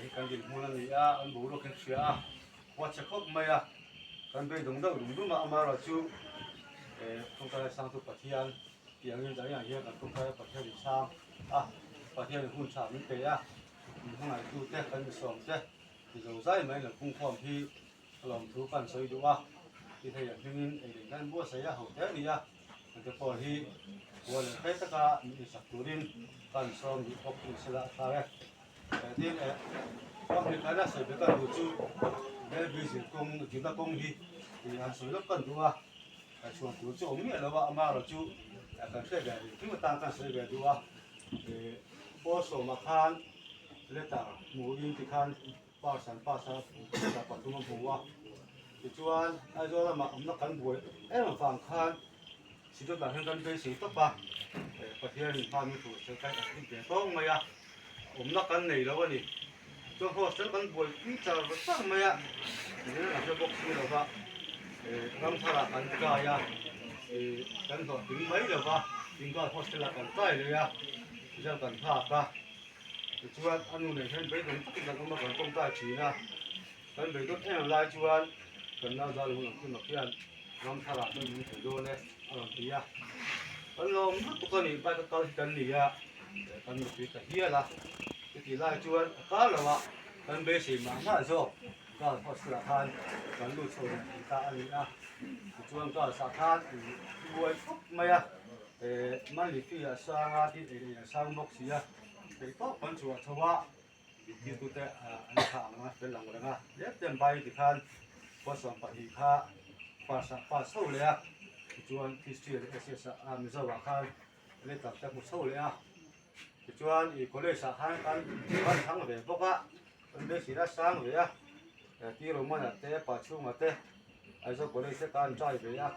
kan din mulan ya an buru kan sia wa chakop maya kan be dong dong dum ma amara chu tung ka sang tu pathian tiang yin jang ya kan tung ka pathian di sang pathian hun sa min pe ya hung ai tu te kan som te ti zo sai mai la kung khom hi lom thu kan soi du wa ti thai ya hingin ei kan bo sa ya ho te ni ya kan te po hi wa le pe ta ka ni sa turin kan som di ok tu sala ta ya tin con thì cái là sẽ biết cái đồ chú để bây giờ chúng ta công đi thì hàng số lớp cần đúng không? Cái chuồng của chú ông nghĩa là vợ mà là chú cần sẽ về khi mà tăng cần sẽ về đúng không? Thì bố số mà khan lấy ta mua in thì khan bao sản là còn chúng nó mua thì chú anh ai cho là mà ông nó cần bồi em mà phẳng khan chỉ cho bạn hơn cần về sĩ tốt ba có thể là khan mình thủ sẽ cái cái tiền tốt mà ya ông nó cần này đâu vậy cho họ sẽ cần bồi ít cho nó tăng mà ya nên là cho bốc xí đâu vậy năm thà là cần cái ya cần họ tính mấy đâu vậy tính coi họ sẽ là cần cái rồi ya cho cần thà cả chú anh này thấy mấy đồng tất cả các bạn công tác chỉ là cần mấy tốt em lại chú anh cần nào ra luôn khi mà kia năm thà là tôi muốn thử luôn đấy anh thì ya anh lo mất cái này bài cái cần gì ya cần một cái gì là cái gì lại chú anh cá là vậy cần bé gì mà nó rồiก็พอสละทานกันลูกชนตาอันนี้นะช่วงก็สะทานบวยปุ๊บมาอ่ะมันหลีกที่สร้างที่สร้างบกเสียไปก็คนชัวชัวที่ตัวแต่อันนี้ข้างนะเป็นหลังเลยนะเด็กเต็มใบที่ทานพอส่งไปที่ข้าป้าเศร้าเลยอ่ะช่วงที่เสียเสียมิสวาข้าเลยตัดแต่ผู้เศร้าเลยอ่ะช่วงอีกคนเลยสะทานกันบ้านทั้งแบบพวกอ่ะเป็นเด็กศิลป์สร้างเลยอ่ะที่เรามาเตะปัจจุบันเตะไอ้เจ้าคนนี้เสการใจไปอ่ะ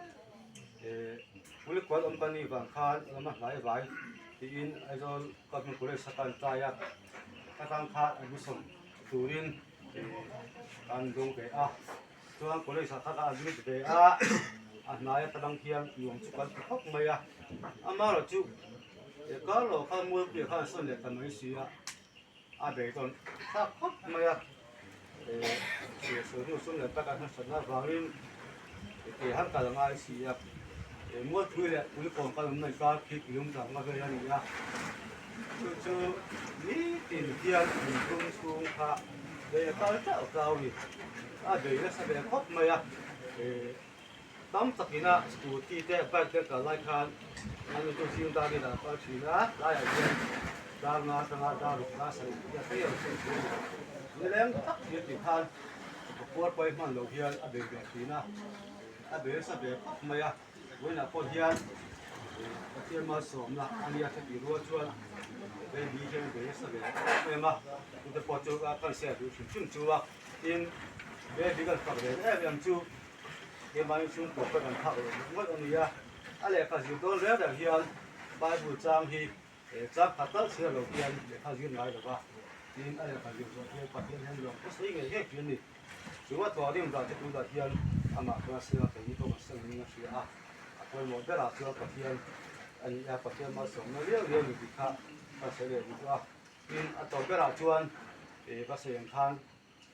ผู้เล่นคนอมกันนี่บางครั้งเรามาหลายที่อินไอ้เจ้าก็มีคนเล่นสการใจอ่ะถ้าทางขาดไอ้บุษมตูรินการดงเปอ่ะส่วนคนเล่นสการอันนี้เปอ่ะอันไหนตะลังเทียนอยู่จุกันพกไม่อ่ะอามาเราจุก็เราข้ามมือเปลี่ยนข้ามส่วนเด็กกันไม่เสียอาเบตอนถ้าพกไม่อ่ะเสียส่วนนู้นส่วนนี้ตะการส่วนนั้นฟังลินหันกันง่ายสิอ่ะมัวทุยเลยอุ้ยคนกันไม่กล้าคิดยุ่งจังมาเป็นอย่างนี้อ่ะจู่นี่ตีนเทียนมีตรงสูงค่ะเดี๋ยวเขาจะเอาเราดิเดี๋ยวจะเป็นครบไหมอ่ะตั้มสักนิดสกูตี้เตะไปเตะกันไล่คันอันนี้ตัวสิ่งต่างๆนะก็ชีนะไล่อะไรดาวนาสังหารดาวลูกนาสังอย่าไปเอาสิ่งที่นี่แหละทักเยอะที่ทานปวดไปมันเราเฮียนเดี๋ยวแบบนี้นะเดี๋ยวจะเป็นครบไหมอ่ะวันนี้พอเฮียนเทียมมาสมละอันนี้จะกี่รัวชวนเป็นดีเจนเดี๋ยวจะเป็นเป็นมาคุณจะพอจูกันเสียดูชุ่มจูอ่ะอินเดี๋ยวดีกันฝักเลยยังจูเดี๋ยวมาชุ่มปวดไปกันพักเลยว่าอันนี้อ่ะอะไรก็จะโดนเรื่องเดี๋ยวเฮียนไปบูชาฮีจับขัดตั้งเสียเราเฮียนเดี๋ยวเขายืนไว้หรือว่าอินอะไรก็จะโดนเฮียนปัดเฮียนเฮียนหลวงก็สิ่งเงี้ยเฮียนนี่ถือว่าตัวนี้มันจะดูได้เฮียนอามาตัวเสียแต่ยี่ตัวเสียนี่ก็เสียอ่ะคนหมดเวลาเสียปัดเฮียนอันนี้ปัดเฮียนมาส่งมาเรียกอยู่ที่ข้าก็เสียเลยดีกว่าอินตัวเวลาชวนก็เสียงทาง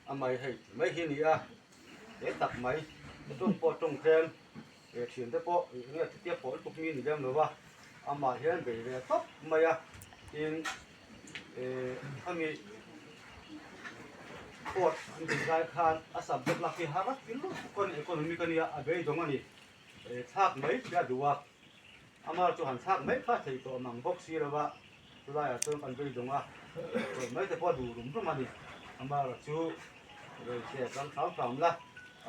อาไม่ให้ไม่เห็นนี่อ่ะเด็กตักไม่ต้องปอต้องแทนเฉียนแต่ปอเนี่ยที่เตี้ยปอพวกนี้นี่ยังหรือว่าอามาเห็นไปเลยท็อปไม่อ่ะอินถ้ามีปอดอันเป็นรายคานอาศัยแบบลักที่หารักกินลูกคนมีกันเนี่ยอาเบยตรงนี้ชากไม่จะดูว่าอามาจุหันชากไม่พลาดที่ตัวมังบกซีหรือว่าตัวได้ตัวกันไปตรงว่าไม่แต่พอดูรุมตรงนี้อามาจูเสียกันสามละ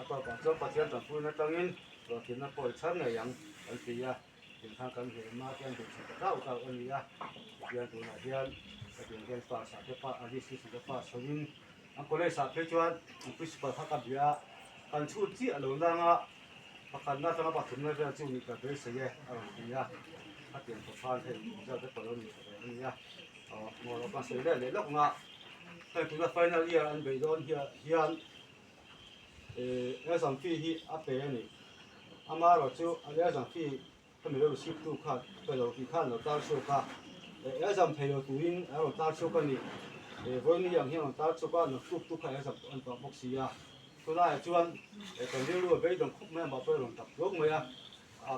ตัวปัจจุบันเสียตัวพูดนั่นตรงนี้ตัวที่นั่นปล่อยชั้นเนี่ยยังอันที่อ่ะถึงทางการเห็นมาเที่ยงถึงสุดเท่ากับอันนี้อ่ะเที่ยงตัวไหนเที่ยงถึงเที่ยงฝ่าสาธิตอันนี้สุดฝ่าสวินอันก็เลยสาธิตจวนอันพิสปะทักกับยาการชูจีอารมณ์ดังอ่ะประกันน่าจะมาปัจจุบันจะจูนี่ก็เป็นเสียอารมณ์ดีอ่ะถ้าเตรียมตัวฟันให้จะได้ผลนี่อันนี้อ่ะมอเราก็เสียได้เลยแล้วก็แต่ตัวไฟนั่นเรียอันไปโดนเฮียนสังฟีที่อัปเดตนี่อามาเราจูอันนี้สังฟีถ้าไม่รู้สิบตู้ขาดไปเราที่ขั้นเราตั้งโชว์ค่ะสังเพลตัวอินเราตั้งโชว์กันนี่ với những hiện ta cho bạn nó túc hay sập anh tập bốc xì tôi lại chuan còn nếu luôn bây đồng khúc mẹ mà bây đồng tập gốc mày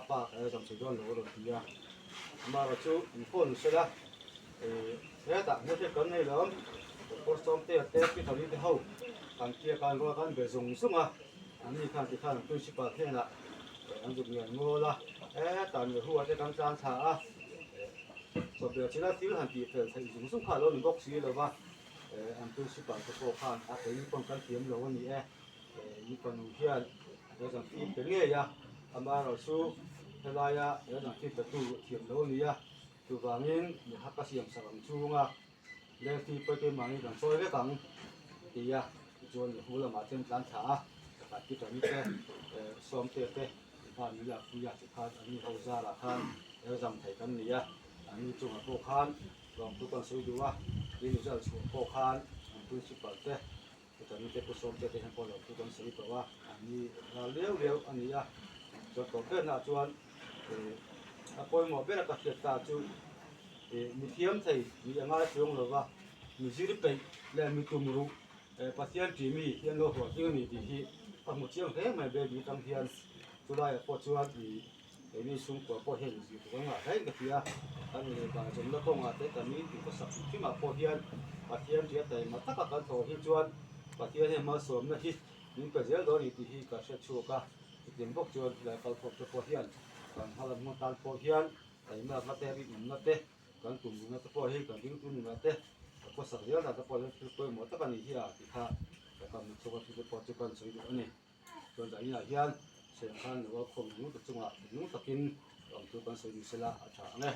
ba cái dòng chỉ con lỗ rồi thì mà là chú phun sẽ là thế tại nó sẽ có này lắm có xong tê cái thằng đi hậu thằng kia càng qua càng về dùng súng anh đi khăn tôi sẽ bảo thế là anh dùng người mua là tại người hùa sẽ càng trang thả rồi bây giờ chỉ là thiếu hàng tỷ phải dùng súng khá lớn bốc xì rồi anh tôi sẽ bảo cái cổ khan cái con cái kiếm rồi anh ấy những con hiện để rằng khi cái nghề mà rồi su thế là để rằng khi cái tu kiếm rồi anh tu vàng in để hấp cái xiềng sạc chu để khi cái mảng rằng soi cái cẳng thì chuan hú là mà trên plan thả cái cái cái xóm cái và như là bây giờ chỉ khan anh hậu ra là khan để rằng thấy cái này anh chung là cổ khan rồi tu con soi đua đi nữa là cổ khan tu chỉ bảo thếแต่นี่เป็นผู้ชมจะเป็นคนเราผู้คนสื่อตัวว่าอันนี้เราเลี้ยวอันนี้จนตัวเกินจวนปอยหมอเป็นกับเกียรติจูมีเทียมใส่มีอะไรเชื่อมหรือว่ามีสิ่งไปและมีตุ่มรูปัจจัยที่มีเทียนโลหัวที่นี่ที่ปมุเชียงเท่ไม่เบบีตั้งเทียนสุดท้ายพอชวนมีสุ่มกว่าพอเห็นอยู่ตรงนั้นให้กับเทียอันนี้บางจนแล้วก็มาแต่ตอนนี้ถึงก็สักที่มาพอเทียนปัจจัยที่แต่มาตั้งกันโตที่จวนปัจจัยที่มาสวมนะที่นี่ก็เจ้าตัวนี้ที่ก็เชื่อชัวร์ก็ถึงพวกจวนแล้วก็พบจะพอเทียนการพลังมันการพอเทียนแต่เมื่อมาแต่บินมาแต่การตุ่มมันจะพอให้การดิ้งตุ่มมาแต่ก็สักเดียวเราจะพอจะพอหมดตั้งกันที่ที่ข้าแต่การมันชกที่จะพอจะกันสวยดูนี่จนจากนี้เฮียนเสียงขันหรือว่าคงนู้นจังหวะนู้นตะกินลองตัวกันสวยดูเสร็จละอาจารย์เนี่ย